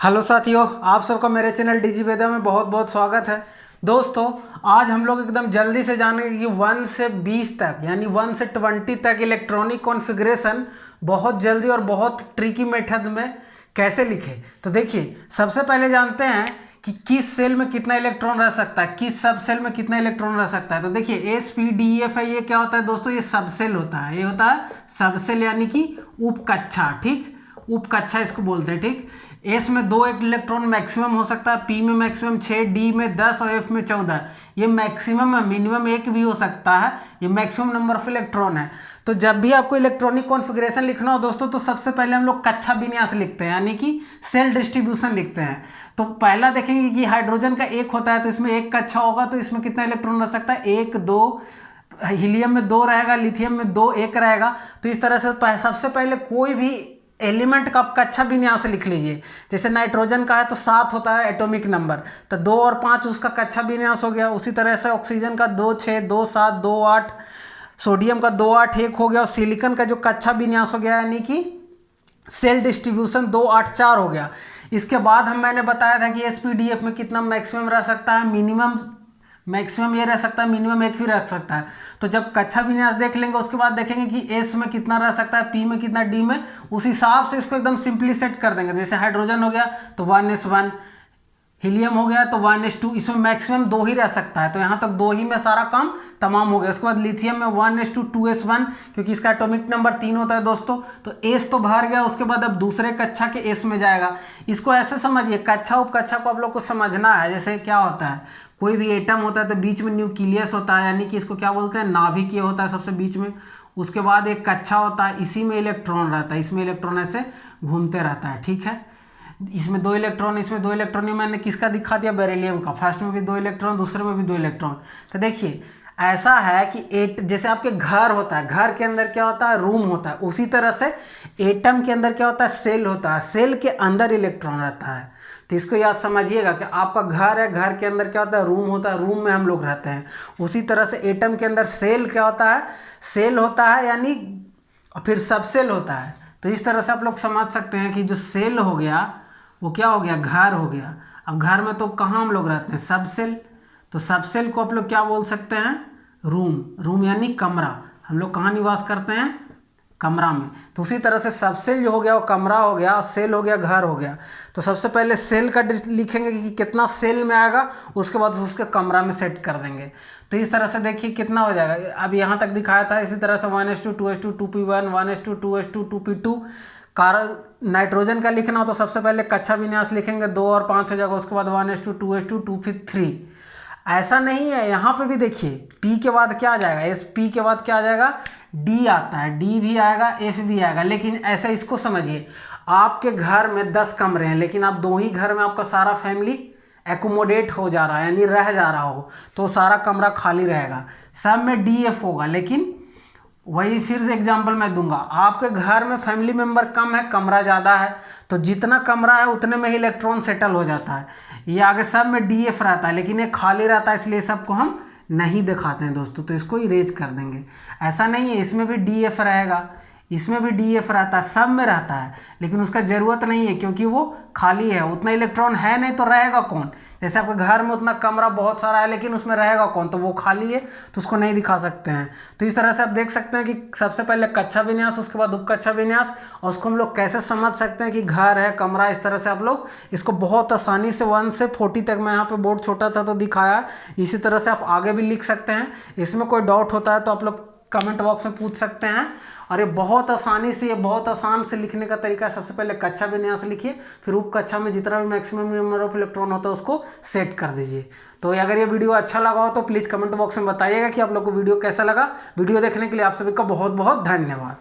Hello साथियों, आप सबका मेरे चैनल डीजी वेदा में बहुत बहुत स्वागत है। दोस्तों, आज हम लोग एकदम जल्दी से जानेंगे कि 1 से 20 तक यानी 1 से 20 तक इलेक्ट्रॉनिक कॉन्फ़िगरेशन बहुत जल्दी और बहुत ट्रिकी मेथड में कैसे लिखें। तो देखिए, सबसे पहले जानते हैं कि किस सेल में कितना इलेक्ट्रॉन रह सकता है, किस सब सेल में कितना इलेक्ट्रॉन रह सकता है। तो देखिए SPDEF है, ये क्या होता है दोस्तों, ये सब सेल होता है। ये होता है सब सेल यानी कि उपकक्षा, ठीक, उपकक्षा इसको बोलते हैं, ठीक। एस में 2 इलेक्ट्रॉन मैक्सिमम हो सकता है, पी में मैक्सिमम 6, डी में 10 और एफ में 14। ये मैक्सिमम है, मिनिमम 1 भी हो सकता है। ये मैक्सिमम नंबर ऑफ इलेक्ट्रॉन है। तो जब भी आपको इलेक्ट्रॉनिक कॉन्फ़िगरेशन लिखना हो दोस्तों, तो सबसे पहले हम लोग कक्षा विन्यास लिखते हैं यानी कि सेल डिस्ट्रीब्यूशन लिखते हैं। तो पहला देखेंगे कि हाइड्रोजन का 1 होता है, तो इसमें 1 कक्षा होगा, तो इसमें कितना इलेक्ट्रॉन रह सकता है, 1 2। हीलियम में 2 रहेगा, लिथियम में 2 1 रहेगा। तो इस तरह से सबसे पहले कोई भी एलिमेंट का आप कक्षा विन्यास लिख लीजिए। जैसे नाइट्रोजन का है तो 7 होता है एटॉमिक नंबर, तो 2 और 5 उसका कक्षा विन्यास हो गया। उसी तरह से ऑक्सीजन का 2 6 2 7 2 8, सोडियम का 2 8 1 हो गया, और सिलिकॉन का जो कक्षा विन्यास हो गया यानी कि सेल डिस्ट्रीब्यूशन 2 8 4 हो गया। इसके बाद मैंने बताया था कि SPDF में कितना मैक्सिमम रह सकता है, मिनिमम मैक्सिमम ये रह सकता है, मिनिमम 1 भी रह सकता है। तो जब कक्षा विन्यास देख लेंगे उसके बाद देखेंगे कि एस में कितना रह सकता है, पी में कितना, डी में, उस हिसाब से इसको एकदम सिंपली सेट कर देंगे। जैसे हाइड्रोजन हो गया तो 1s1, हीलियम हो गया तो 1s2, इसमें मैक्सिमम 2 ही रह सकता है, तो यहाँ तक 2 ही में सारा काम तमाम हो गया। उसके बाद लिथियम में 1s2 2s1, क्योंकि इसका एटॉमिक नंबर 3 होता है दोस्तों, तो एस तो बाहर गया। उसके बाद अब दूसरे कक्षा के एस में जाएगा। इसको ऐसे समझिए, कक्षा उपकक्षा को आप लोग को समझना है। जैसे क्या होता है, कोई भी एटम होता है तो बीच में न्यूक्लियस होता है, यानी कि इसको क्या बोलते हैं, नाभिकीय होता है सबसे बीच में। उसके बाद एक कक्षा होता है, इसी में इलेक्ट्रॉन रहता है, इसमें इलेक्ट्रॉन ऐसे घूमते रहता है, ठीक है। इसमें 2 इलेक्ट्रॉन, इसमें 2 इलेक्ट्रॉन, ये मैंने किसका दिखा दिया, बेरिलियम का। फर्स्ट में भी 2 इलेक्ट्रॉन, दूसरे में भी 2 इलेक्ट्रॉन। तो देखिए ऐसा है कि जैसे आपके घर होता है, घर के अंदर क्या होता है, रूम होता है, उसी तरह से एटम के अंदर क्या होता है, सेल होता है, सेल के अंदर इलेक्ट्रॉन रहता है। तो इसको याद समझिएगा कि आपका घर है, घर के अंदर क्या होता है, रूम होता है, रूम में हम लोग रहते हैं। उसी तरह से एटम के अंदर सेल क्या होता है, सेल होता है, यानी फिर सब सेल होता है। तो इस तरह से आप लोग समझ सकते हैं कि जो सेल हो गया वो क्या हो गया, घर हो गया। अब घर में तो कहाँ हम लोग रहते हैं, सब सेल। तो सब सेल को आप लोग क्या बोल सकते हैं, रूम। रूम यानी कमरा। हम लोग कहाँ निवास करते हैं, कमरा में। तो उसी तरह से सब सेल जो हो गया वो कमरा हो गया, सेल हो गया घर हो गया। तो सबसे पहले सेल का लिखेंगे कि कितना सेल में आएगा, उसके बाद उसके कमरा में सेट कर देंगे। तो इस तरह से देखिए कितना हो जाएगा। अब यहाँ तक दिखाया था। इसी तरह से 1s2 2s2 2p1 1s2 2s2 2p2। Nitrogen का लिखना हो तो सबसे पहले कक्षा विन्यास लिखेंगे, 2 और 5 हो जाएगा। उसके बाद 1s2 2s2 2p3। ऐसा नहीं है, यहाँ पे भी देखिए P के बाद क्या आ जाएगा, एस पी के बाद क्या आ जाएगा, D आता है, D भी आएगा, F भी आएगा। लेकिन ऐसा इसको समझिए, आपके घर में 10 कमरे हैं, लेकिन आप 2 ही घर में आपका सारा फैमिली एकोमोडेट हो जा रहा है, यानी रह जा रहा हो, तो सारा कमरा खाली रहेगा। सब में DF होगा, लेकिन वही फिर से एग्जांपल मैं दूंगा। आपके घर में फैमिली मेंबर कम है, कमरा ज़्यादा है, तो जितना कमरा है उतने में ही इलेक्ट्रॉन सेटल हो जाता है। ये आगे सब में DF रहता है, लेकिन ये खाली रहता है, इसलिए सबको हम नहीं दिखाते हैं दोस्तों। तो इसको इरेज कर देंगे। ऐसा नहीं है, इसमें भी DF रहेगा, इसमें भी DF रहता है, सब में रहता है, लेकिन उसका ज़रूरत नहीं है क्योंकि वो खाली है, उतना इलेक्ट्रॉन है नहीं, तो रहेगा कौन। जैसे आपके घर में उतना कमरा बहुत सारा है, लेकिन उसमें रहेगा कौन, तो वो खाली है, तो उसको नहीं दिखा सकते हैं। तो इस तरह से आप देख सकते हैं कि सबसे पहले कक्षा विन्यास, उसके बाद उपकक्षा विन्यास, और उसको हम लोग कैसे समझ सकते हैं कि घर है, कमरा। इस तरह से आप लोग इसको बहुत आसानी से 1 से 40 तक, मैं यहाँ पे बोर्ड छोटा था तो दिखाया, इसी तरह से आप आगे भी लिख सकते हैं। इसमें कोई डाउट होता है तो आप लोग कमेंट बॉक्स में पूछ सकते हैं। और ये बहुत आसानी से, ये बहुत आसान से लिखने का तरीका है। सबसे पहले कक्षा विन्यास लिखिए, फिर उप कक्षा में जितना भी मैक्सिमम नंबर ऑफ इलेक्ट्रॉन होता है उसको सेट कर दीजिए। तो अगर ये वीडियो अच्छा लगा हो तो प्लीज़ कमेंट बॉक्स में बताइएगा कि आप लोग को वीडियो कैसा लगा। वीडियो देखने के लिए आप सभी का बहुत बहुत धन्यवाद।